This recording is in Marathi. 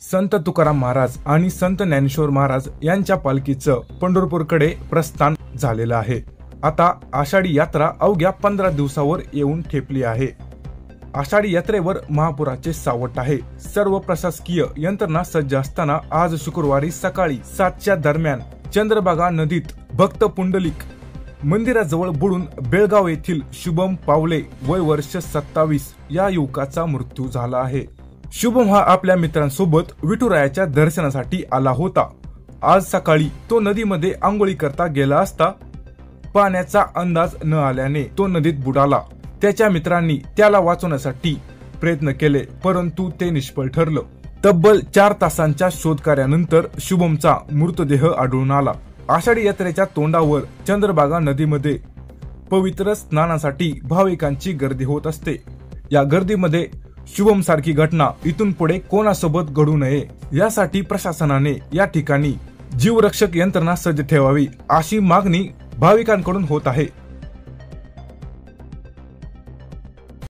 संत तुकाराम महाराज आणि संत ज्ञानेश्वर महाराज यांच्या पालखीचं पंढरपूरकडे प्रस्थान झालेलं आहे। आता आषाढी यात्रा अवघ्या 15 दिवसावर येऊन ठेपली आहे। आषाढी यात्रेवर महापुराचे सावट आहे। सर्व प्रशासकीय यंत्रणा सज्ज असताना आज शुक्रवारी सकाळी 7च्या दरम्यान चंद्रभागा नदीत भक्त पुंडलिक मंदिराजवळ बुडून बेळगाव येथील शुभम पावले वय वर्ष 27 या युवकाचा मृत्यू झाला आहे। शुभम हा आपल्या मित्रांसोबत विठुरायाच्या दर्शनासाठी आला होता। आज सकाळी तो नदीमध्ये आंघोळी करता गेला असता पाण्याचा अंदाज न आल्याने तो नदीत बुडाला। त्याच्या मित्रांनी त्याला वाचवण्यासाठी प्रयत्न केले, परंतु ते निष्फळ ठरलं। तब्बल 4 तासांच्या शोधकार्यानंतर शुभमचा मृतदेह आढळून आला। आषाढी यात्रेच्या तोंडावर चंद्रभागा नदीमध्ये पवित्र स्नानासाठी भाविकांची गर्दी होत असते। या गर्दीमध्ये शुभम सारखी घटना इथून पुढे कोणासोबत घडू नये यासाठी प्रशासनाने या ठिकाणी जीवरक्षक यंत्रणा सज्ज ठेवावी अशी मागणी भाविकांकडून होत आहे।